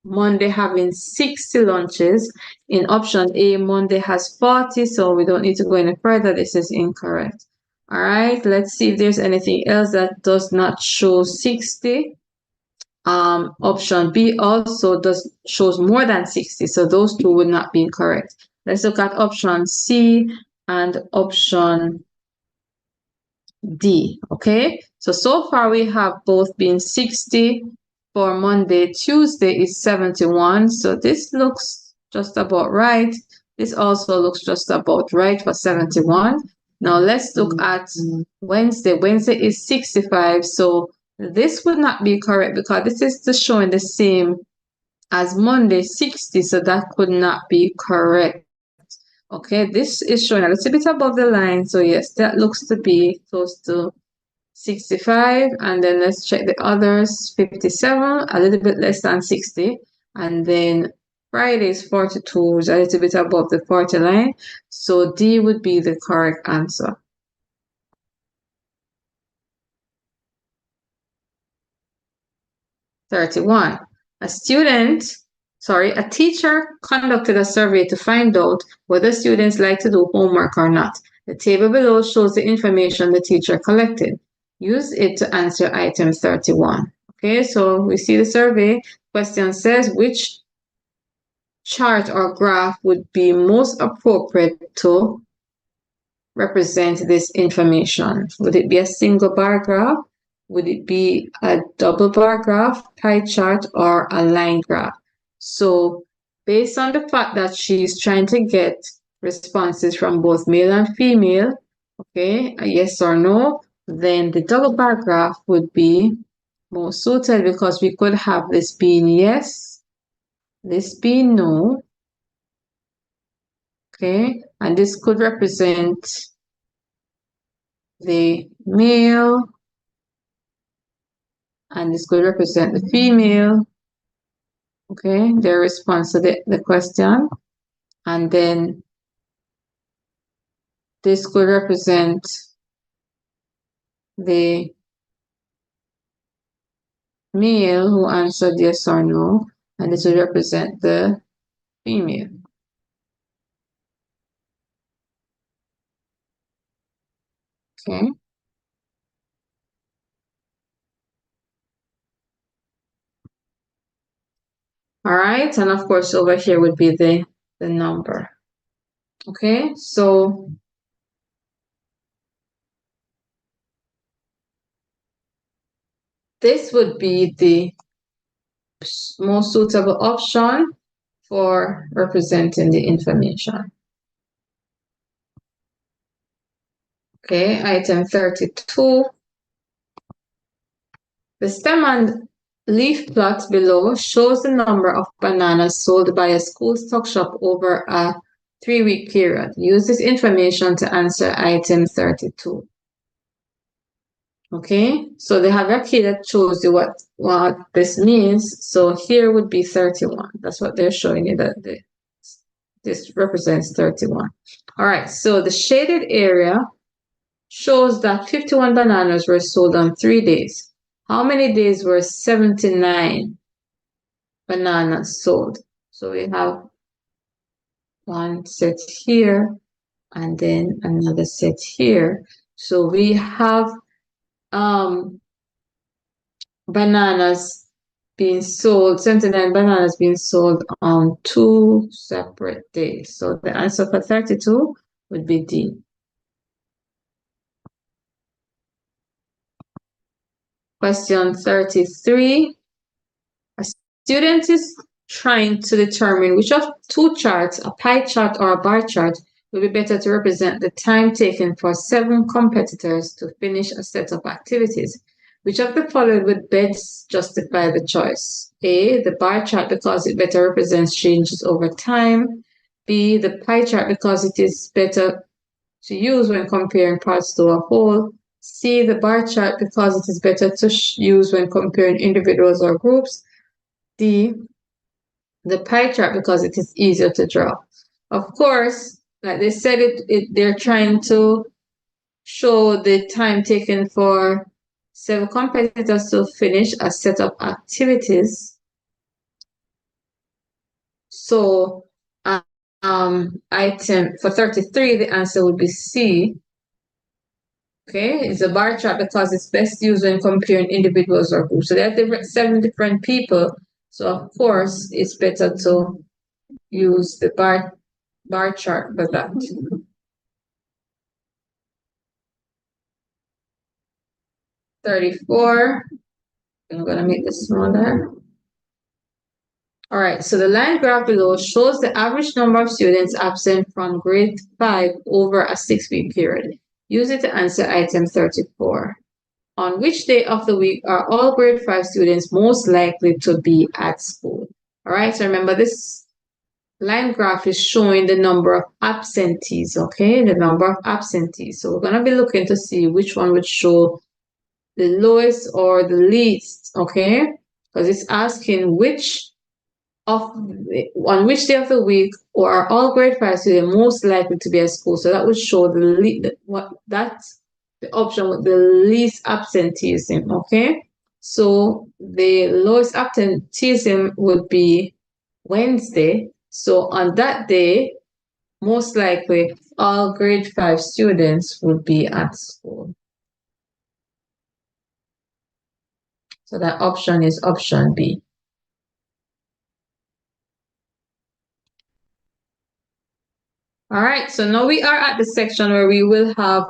Monday having 60 lunches. In option A, Monday has 40, so we don't need to go any further. This is incorrect. All right, let's see if there's anything else that does not show 60. Option B also shows more than 60, so those 2 would not be incorrect. Let's look at option C and option D, okay? So far we have both been 60 for Monday. Tuesday is 71, so this looks just about right. This also looks just about right for 71. Now let's look at Wednesday. Wednesday is 65. So this would not be correct because this is just showing the same as Monday, 60. So that could not be correct. Okay, this is showing a little bit above the line. So yes, that looks to be close to 65. And then let's check the others. 57, a little bit less than 60. And then Friday is 42, is a little bit above the 40 line. So D would be the correct answer. (31) A teacher conducted a survey to find out whether students like to do homework or not. The table below shows the information the teacher collected. Use it to answer item 31. Okay, so we see the survey. Question says, which chart or graph would be most appropriate to represent this information? Would it be a single bar graph? Would it be a double bar graph, pie chart, or a line graph? So based on the fact that she's trying to get responses from both male and female, okay, a yes or no, then the double bar graph would be most suited because we could have this being yes, this being no, okay, and this could represent the male, and this could represent the female, okay, their response to the question. And then this could represent the male who answered yes or no, and this would represent the female. Okay. All right, and of course over here would be the number. Okay, so this would be the most suitable option for representing the information. Okay, item 32. The stem and leaf plot below shows the number of bananas sold by a school stock shop over a 3-week period. Use this information to answer item 32. Okay, so they have a key that shows you what this means. So here would be 31. That's what they're showing you, that this represents 31. All right, so the shaded area shows that 51 bananas were sold on 3 days. How many days were 79 bananas sold? So we have one set here and then another set here. So we have bananas being sold, 79 bananas being sold on 2 separate days. So the answer for 32 would be D. Question 33. A student is trying to determine which of 2 charts, a pie chart or a bar chart, will be better to represent the time taken for 7 competitors to finish a set of activities. Which of the following would best justify the choice? A, the bar chart because it better represents changes over time. B, the pie chart because it is better to use when comparing parts to a whole. C, the bar chart because it is better to use when comparing individuals or groups. D, the pie chart because it is easier to draw. Of course, like they said, they're trying to show the time taken for 7 competitors to finish a set of activities. So item for 33, the answer would be C. Okay, it's a bar chart because it's best used when comparing individuals or groups. So there are 7 different people. So of course, it's better to use the bar chart for that. (34). I'm gonna make this smaller. All right, so the line graph below shows the average number of students absent from grade 5 over a 6-week period. Use it to answer item 34. On which day of the week are all grade 5 students most likely to be at school? All right, so remember this line graph is showing the number of absentees, okay? The number of absentees. So we're going to be looking to see which one would show the lowest or the least, okay? Because it's asking on which day of the week or are all grade 5 students most likely to be at school. So that would show the option with the least absenteeism, okay? So the lowest absenteeism would be Wednesday. So on that day, most likely all grade 5 students would be at school. So that option is option B. All right, so now we are at the section where we will have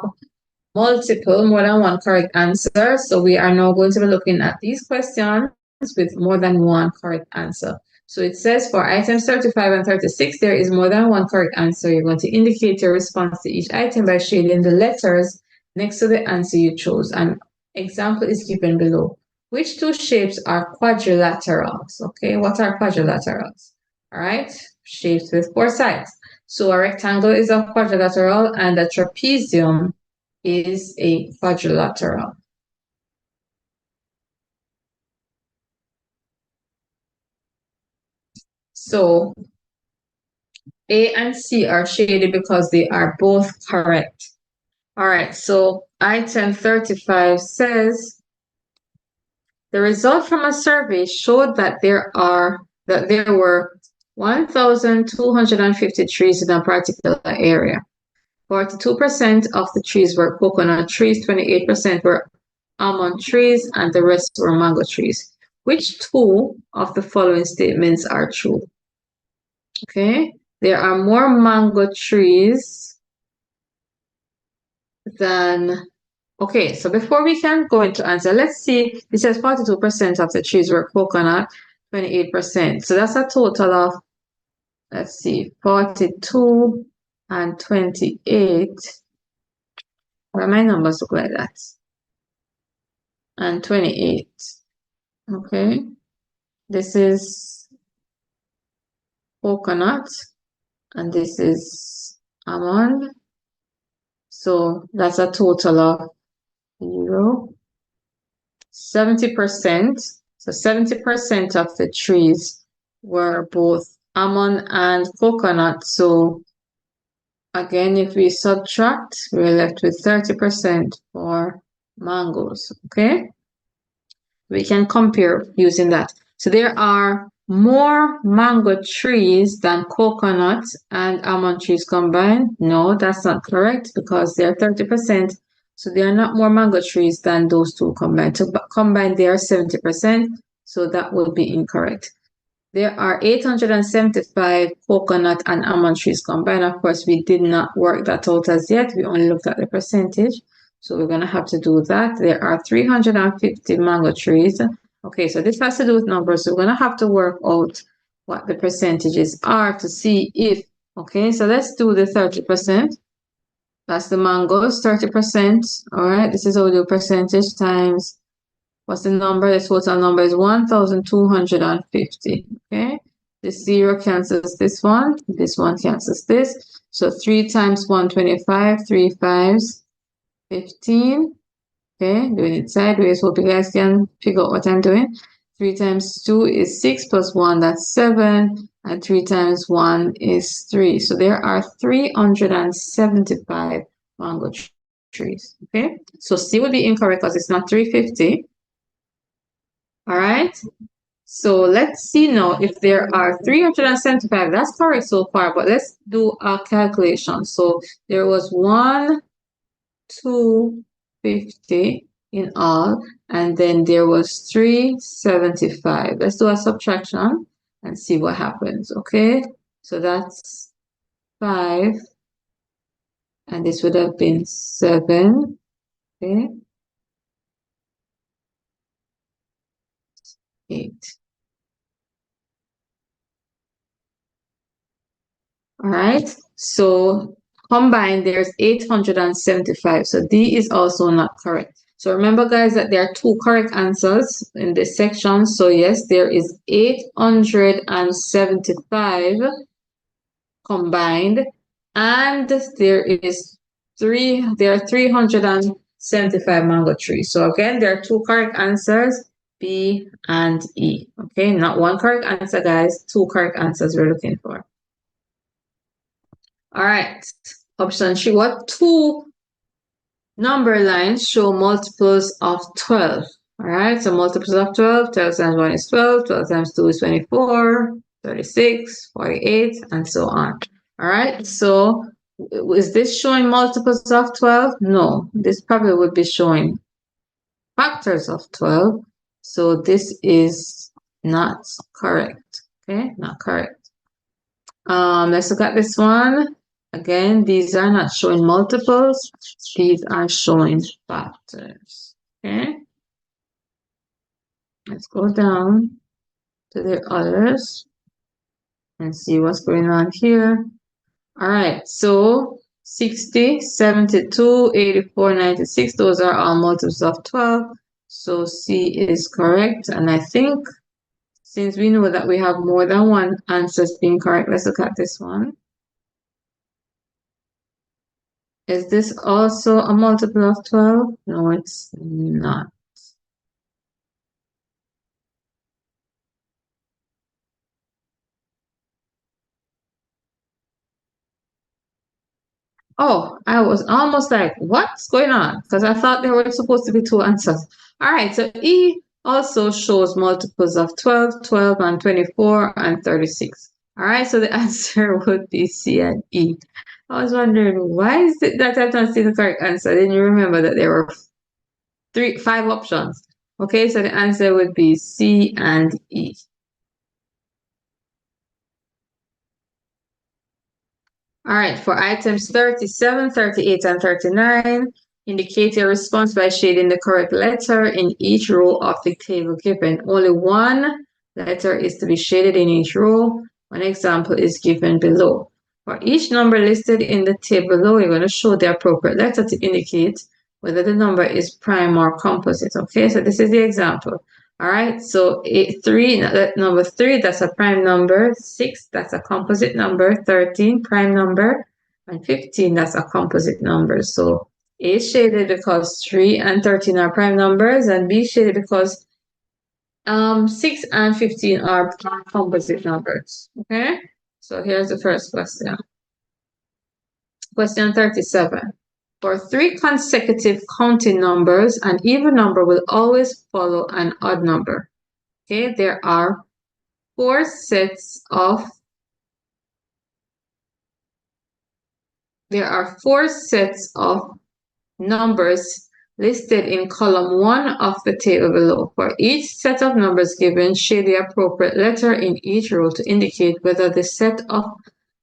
more than one correct answer. So we are now going to be looking at these questions with more than one correct answer. So it says for items 35 and 36, there is more than one correct answer. You're going to indicate your response to each item by shading the letters next to the answer you chose. An example is given below. Which two shapes are quadrilaterals? Okay, what are quadrilaterals? All right, shapes with 4 sides. So a rectangle is a quadrilateral and a trapezium is a quadrilateral. So A and C are shaded because they are both correct. All right, so item 35 says, the result from a survey showed that there were 1,250 trees in a particular area. 42% of the trees were coconut trees, 28% were almond trees, and the rest were mango trees. Which two of the following statements are true? Okay, there are more mango trees than... Okay, so before we can go into answer, let's see, it says 42% of the trees were coconut, 28%. So that's a total of, let's see, 42 and 28. Why my numbers look like that? And 28. Okay, this is coconut and this is almond. So that's a total of 0. 70%. So 70% of the trees were both almond and coconut. So again, if we subtract, we're left with 30% for mangoes. Okay, we can compare using that. So there are more mango trees than coconut and almond trees combined. No, that's not correct because they're 30%. So there are not more mango trees than those two combined. So combined, they are 70%. So that would be incorrect. There are 875 coconut and almond trees combined. Of course, we did not work that out as yet. We only looked at the percentage. So we're going to have to do that. There are 350 mango trees. Okay, so this has to do with numbers. So we're going to have to work out what the percentages are to see if, okay, so let's do the 30%. That's the mangoes, 30%. All right, this is how we do percentage times, what's the number? The total number is 1,250, okay? This 0 cancels this one cancels this. So 3 times 125, 3 5s, 15. Okay, doing it sideways. Hope you guys can figure out what I'm doing. 3 times 2 is 6 plus 1, that's 7. And 3 times 1 is 3. So there are 375 mango trees. Okay, so C would be incorrect because it's not 350. All right. So let's see now if there are 375. That's correct so far, but let's do a calculation. So there was 250 in all, and then there was 375. Let's do a subtraction and see what happens. Okay, so that's 5, and this would have been 7. Okay, 8. All right, so combined there's 875. So D is also not correct. So remember, guys, that there are two correct answers in this section. So yes, there is 875 combined, and there are 375 mango trees. So again, there are two correct answers, B and E. Okay, not one correct answer, guys, two correct answers we're looking for. All right, option 3. What two number lines show multiples of 12? All right, so multiples of 12, 12 times 1 is 12, 12 times 2 is 24, 36, 48, and so on. All right, so is this showing multiples of 12? No, this probably would be showing factors of 12. So this is not correct. Okay, not correct. Let's look at this one. Again, these are not showing multiples. These are showing factors. Okay. Let's go down to the others and see what's going on here. All right, so 60, 72, 84, 96, those are all multiples of 12. So C is correct. And I think since we know that we have more than one answer being correct, let's look at this one. Is this also a multiple of 12? No, it's not. Oh, I was almost like, what's going on? Because I thought there were supposed to be two answers. All right, so E also shows multiples of 12, 12, and 24, and 36. All right, so the answer would be C and E. I was wondering, why is it that I don't see the correct answer? I didn't remember that there were five options. Okay, so the answer would be C and E. All right, for items 37, 38, and 39, indicate your response by shading the correct letter in each row of the table given. Only one letter is to be shaded in each row. One example is given below. For each number listed in the table below, you're going to show the appropriate letter to indicate whether the number is prime or composite. Okay, so this is the example. All right, so number 3, that's a prime number. 6, that's a composite number. 13, prime number. And 15, that's a composite number. So A is shaded because 3 and 13 are prime numbers, and B is shaded because 6 and 15 are composite numbers. Okay, so here's the first question. Question 37. For 3 consecutive counting numbers, an even number will always follow an odd number. Okay, there are 4 sets of numbers listed in column 1 of the table below. For each set of numbers given, shade the appropriate letter in each row to indicate whether the set of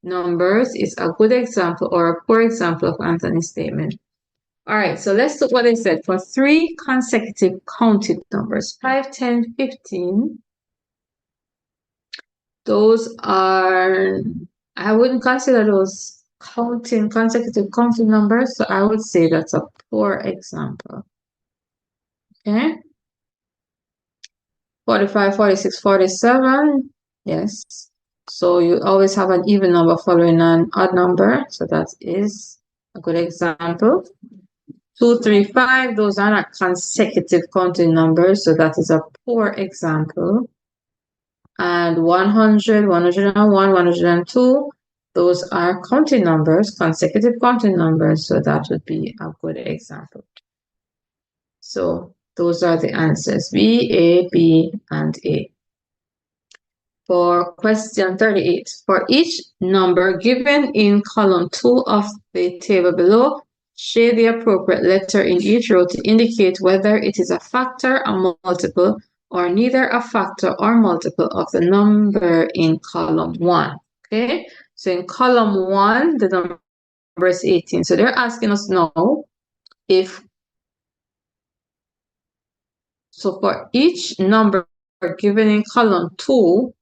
numbers is a good example or a poor example of Anthony's statement. All right, so let's look what they said. For 3 consecutive counted numbers, 5, 10, 15, those are, I wouldn't consider those consecutive counting numbers, so I would say that's a poor example. Okay. 45, 46, 47, yes. So you always have an even number following an odd number, so that is a good example. 2, 3, 5, those are not consecutive counting numbers, so that is a poor example. And 100, 101, 102, those are counting numbers, consecutive counting numbers, so that would be a good example. So those are the answers, B, A, B, and A. For question 38, for each number given in column 2 of the table below, shade the appropriate letter in each row to indicate whether it is a factor, a multiple, or neither a factor or multiple of the number in column 1. Okay, so in column 1, the number is 18. So they're asking us now if, so for each number given in column 2,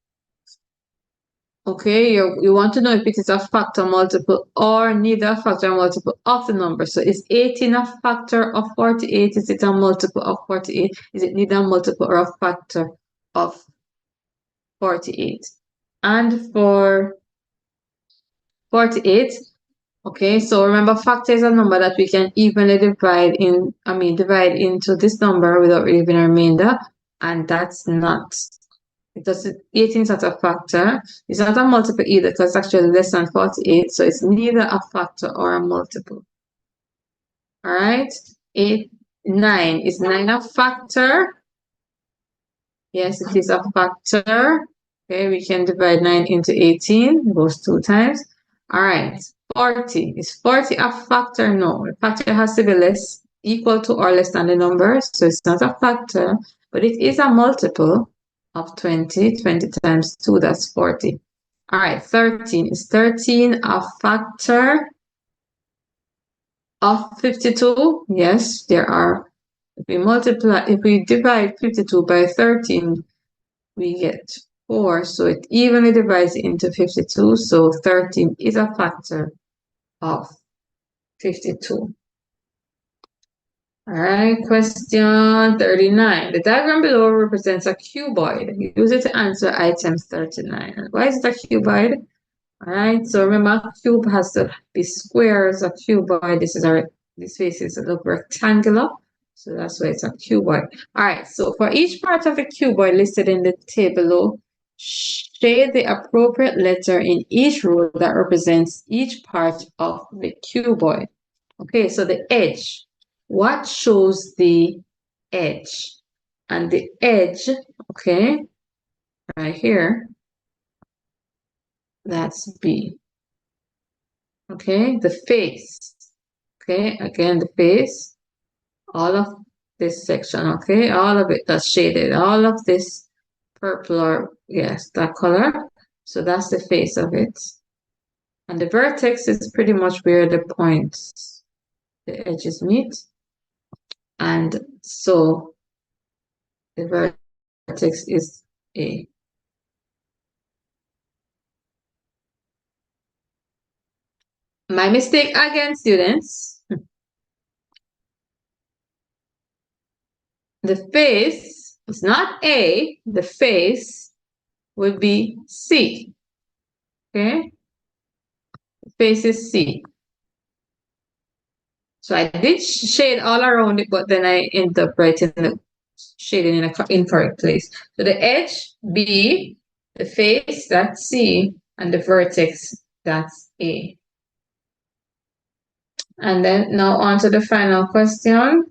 Okay, you want to know if it is a factor, multiple, or neither a factor or multiple of the number. So is 18 a factor of 48? Is it a multiple of 48? Is it neither a multiple or a factor of 48? And for 48, okay, so remember factor is a number that we can evenly divide into this number without leaving a remainder, and that's not. It doesn't, 18 is not a factor. It's not a multiple either because it's actually less than 48. So it's neither a factor or a multiple. All right. 9. Is 9 a factor? Yes, it is a factor. Okay, we can divide 9 into 18. It goes 2 times. All right. 40. Is 40 a factor? No. The factor has to be equal to or less than the number. So it's not a factor, but it is a multiple of 20. 20 times 2, that's 40. All right, 13. Is 13 a factor of 52? Yes, there are. If we divide 52 by 13, we get 4. So it evenly divides into 52. So 13 is a factor of 52. All right, question 39. The diagram below represents a cuboid. Use it to answer item 39. Why is it a cuboid? All right, so remember, a cube has to be square as a cuboid. This face is a little rectangular, so that's why it's a cuboid. All right, so for each part of the cuboid listed in the table below, shade the appropriate letter in each row that represents each part of the cuboid. Okay, so the edge. What shows the edge? And the edge, okay, right here, that's B. Okay, the face. Okay, again, the face. All of this section, okay, all of it that's shaded. All of this purple or, yes, that color. So that's the face of it. And the vertex is pretty much where the points, the edges meet. And so the vertex is A. My mistake again, students. The face is not A, the face would be C. Okay? The face is C. So I did shade all around it, but then I ended up writing the shading in an incorrect place. So the edge, B, the face, that's C, and the vertex, that's A. And then now on to the final question.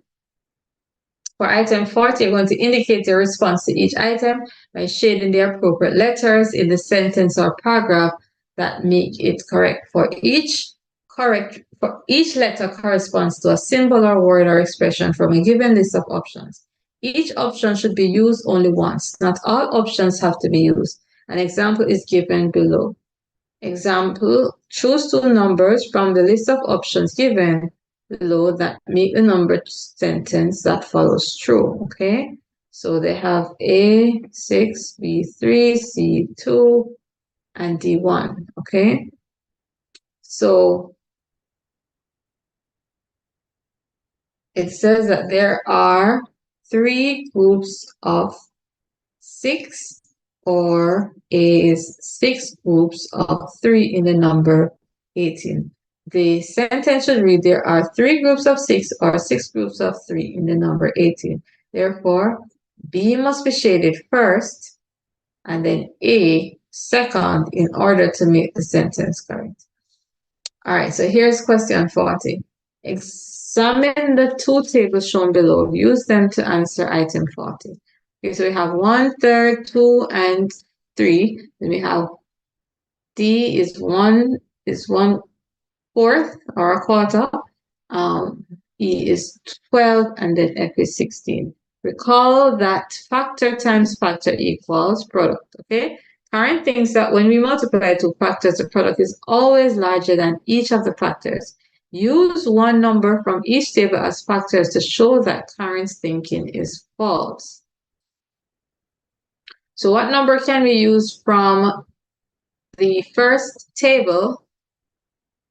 For item 40, you're going to indicate your response to each item by shading the appropriate letters in the sentence or paragraph that make it correct. For each letter corresponds to a symbol or word or expression from a given list of options. Each option should be used only once. Not all options have to be used. An example is given below. Example, choose 2 numbers from the list of options given below that make the numbered sentence that follows true. Okay, so they have A6, B3, C2, and D1. Okay, so it says that there are 3 groups of 6, or is 6 groups of 3 in the number 18. The sentence should read, there are 3 groups of 6 or 6 groups of 3 in the number 18. Therefore, B must be shaded first and then A second in order to make the sentence correct. All right, so here's question 40. Examine the 2 tables shown below. Use them to answer item 40. Okay, so we have 1/3, 2, and 3. Then we have D is 1/4 or a quarter. E is 12, and then F is 16. Recall that factor times factor equals product, okay? Karen thinks that when we multiply 2 factors, the product is always larger than each of the factors. Use one number from each table as factors to show that Karen's thinking is false. So what number can we use from the first table,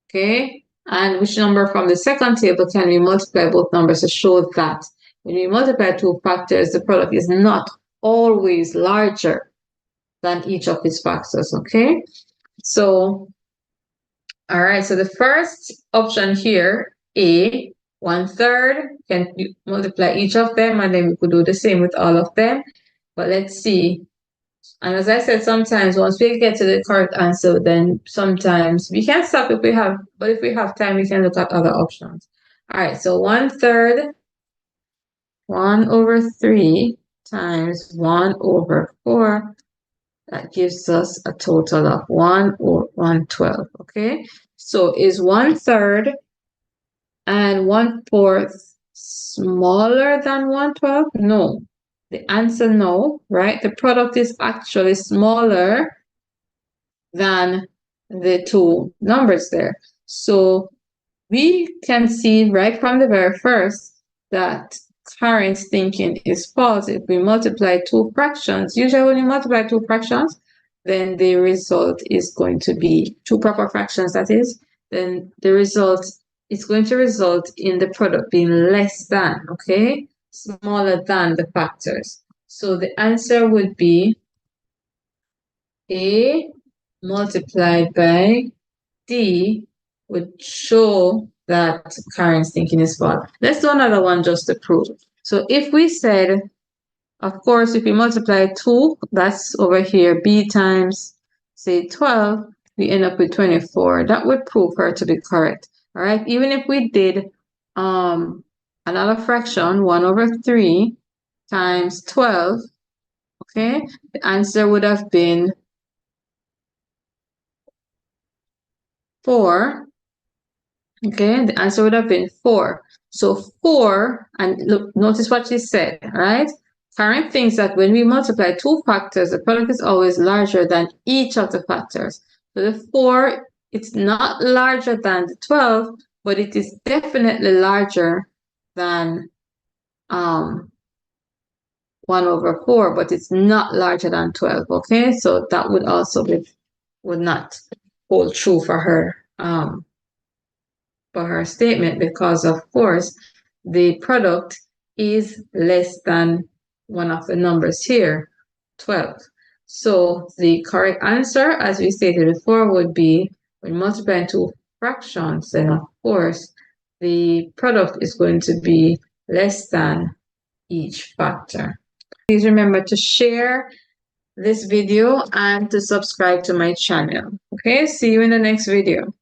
okay, and which number from the second table can we multiply both numbers to show that when we multiply two factors, the product is not always larger than each of its factors, okay? So, all right, so the first option here, A, 1/3, can you multiply each of them, and then we could do the same with all of them. But let's see. And as I said, sometimes once we get to the correct answer, then sometimes we can stop if we have, but if we have time, we can look at other options. All right, so 1/3, 1/3 times 1/4. That gives us a total of 1/12, okay? So is 1/3 and 1/4 smaller than 1/12? No. The answer no, right? The product is actually smaller than the two numbers there. So we can see right from the very first that Karen's thinking is false. If we multiply two fractions, usually when you multiply two fractions, then the result is going to be two proper fractions, that is, then the result is going to result in the product being less than, okay, smaller than the factors. So the answer would be A multiplied by D would show that Karen's thinking is false. Let's do another one just to prove. So if we said, of course, if we multiply 2, that's over here, B times, say, 12, we end up with 24. That would prove her to be correct. All right, even if we did another fraction, 1/3 times 12, okay, the answer would have been 4. Okay, the answer would have been 4. So 4, and look, notice what she said, right? Karen thinks that when we multiply two factors, the product is always larger than each of the factors. So the 4, it's not larger than the 12, but it is definitely larger than 1/4, but it's not larger than 12, okay? So that would also would not hold true for her statement, because of course the product is less than one of the numbers here, 12. So the correct answer, as we stated before, would be when multiplying two fractions, then of course the product is going to be less than each factor. Please remember to share this video and to subscribe to my channel. Okay, see you in the next video.